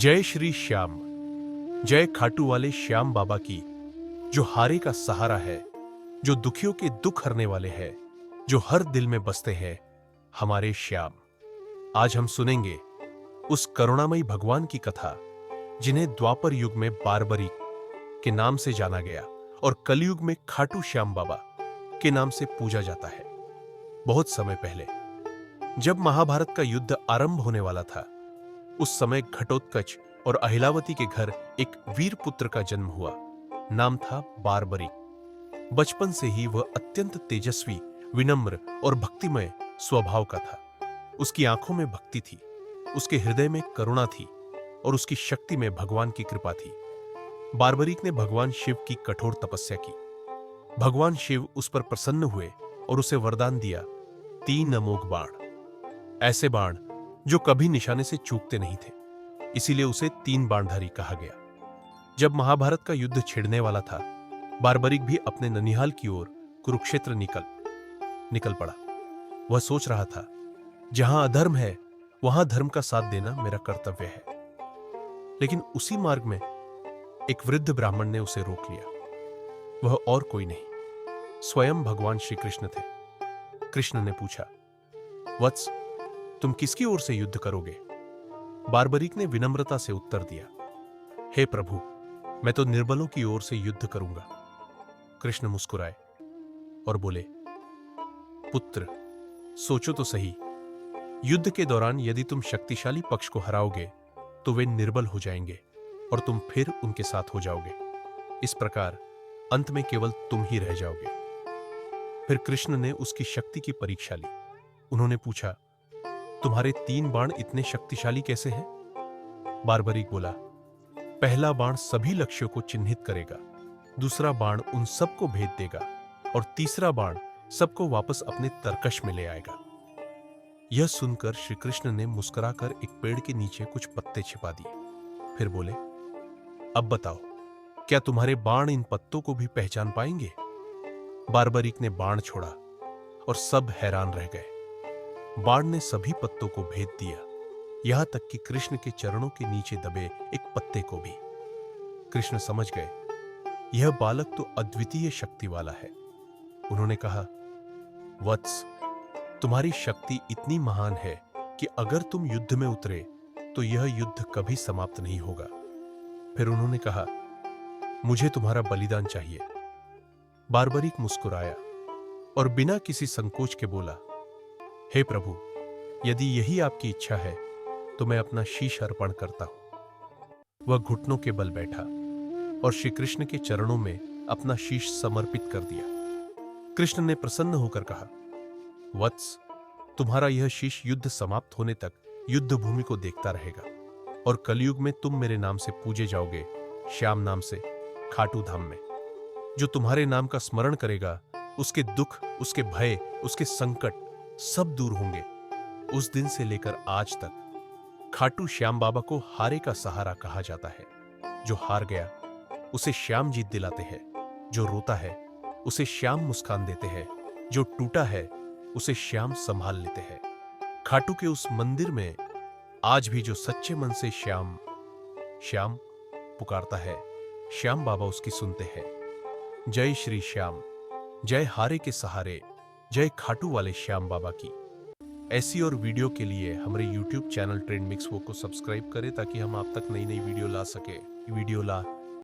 जय श्री श्याम। जय खाटू वाले श्याम बाबा की, जो हारे का सहारा है, जो दुखियों के दुख हरने वाले हैं, जो हर दिल में बसते हैं, हमारे श्याम। आज हम सुनेंगे उस करुणामयी भगवान की कथा जिन्हें द्वापर युग में बारबरीक के नाम से जाना गया और कलयुग में खाटू श्याम बाबा के नाम से पूजा जाता है। बहुत समय पहले जब महाभारत का युद्ध आरंभ होने वाला था, उस समय घटोत्कच और अहिलावती के घर एक वीर पुत्र का जन्म हुआ। नाम था बारबरीक। बचपन से ही वह अत्यंत तेजस्वी, विनम्र और भक्तिमय स्वभाव का था। उसकी आंखों में भक्ति थी, उसके हृदय में करुणा थी और उसकी शक्ति में भगवान की कृपा थी। बारबरीक ने भगवान शिव की कठोर तपस्या की। भगवान शिव उस पर प्रसन्न हुए और उसे वरदान दिया 3 अमोघ बाण। ऐसे बाण जो कभी निशाने से चूकते नहीं थे, इसीलिए उसे 3 बाणधारी कहा गया। जब महाभारत का युद्ध छिड़ने वाला था, बारबरीक भी अपने ननिहाल की ओर कुरुक्षेत्र निकल पड़ा। वह सोच रहा था, जहां अधर्म है वहां धर्म का साथ देना मेरा कर्तव्य है। लेकिन उसी मार्ग में एक वृद्ध ब्राह्मण ने उसे रोक लिया। वह और कोई नहीं, स्वयं भगवान श्री कृष्ण थे। कृष्ण ने पूछा, वत्स, तुम किसकी ओर से युद्ध करोगे? बारबरीक ने विनम्रता से उत्तर दिया, हे प्रभु, मैं तो निर्बलों की ओर से युद्ध करूंगा। कृष्ण मुस्कुराए और बोले, पुत्र, सोचो तो सही, युद्ध के दौरान यदि तुम शक्तिशाली पक्ष को हराओगे तो वे निर्बल हो जाएंगे और तुम फिर उनके साथ हो जाओगे। इस प्रकार अंत में केवल तुम ही रह जाओगे। फिर कृष्ण ने उसकी शक्ति की परीक्षा ली। उन्होंने पूछा, तुम्हारे 3 बाण इतने शक्तिशाली कैसे हैं? बारबरीक बोला, पहला बाण सभी लक्ष्यों को चिन्हित करेगा, दूसरा बाण उन सबको भेद देगा और तीसरा बाण सबको वापस अपने तरकश में ले आएगा। यह सुनकर श्री कृष्ण ने मुस्कुराकर एक पेड़ के नीचे कुछ पत्ते छिपा दिए। फिर बोले, अब बताओ, क्या तुम्हारे बाण इन पत्तों को भी पहचान पाएंगे? बारबरीक ने बाण छोड़ा और सब हैरान रह गए। बाण ने सभी पत्तों को भेद दिया, यहां तक कि कृष्ण के चरणों के नीचे दबे एक पत्ते को भी। कृष्ण समझ गए, यह बालक तो अद्वितीय शक्ति वाला है। उन्होंने कहा, वत्स, तुम्हारी शक्ति इतनी महान है कि अगर तुम युद्ध में उतरे तो यह युद्ध कभी समाप्त नहीं होगा। फिर उन्होंने कहा, मुझे तुम्हारा बलिदान चाहिए। बारबरीक मुस्कुराया और बिना किसी संकोच के बोला, हे प्रभु, यदि यही आपकी इच्छा है तो मैं अपना शीश अर्पण करता हूं। वह घुटनों के बल बैठा और श्री कृष्ण के चरणों में अपना शीश समर्पित कर दिया। कृष्ण ने प्रसन्न होकर कहा, वत्स, तुम्हारा यह शीश युद्ध समाप्त होने तक युद्ध भूमि को देखता रहेगा और कलयुग में तुम मेरे नाम से पूजे जाओगे, श्याम नाम से, खाटू धाम में। जो तुम्हारे नाम का स्मरण करेगा, उसके दुख, उसके भय, उसके संकट सब दूर होंगे। उस दिन से लेकर आज तक खाटू श्याम बाबा को हारे का सहारा कहा जाता है। जो हार गया उसे श्याम जीत दिलाते हैं, जो रोता है उसे श्याम मुस्कान देते हैं, जो टूटा है उसे श्याम संभाल लेते हैं। खाटू के उस मंदिर में आज भी जो सच्चे मन से श्याम श्याम पुकारता है, श्याम बाबा उसकी सुनते हैं। जय श्री श्याम। जय हारे के सहारे, जय खाटू वाले श्याम बाबा की। ऐसी और वीडियो के लिए हमारे YouTube चैनल ट्रेंड मिक्स को सब्सक्राइब करें ताकि हम आप तक नई नई वीडियो ला सके।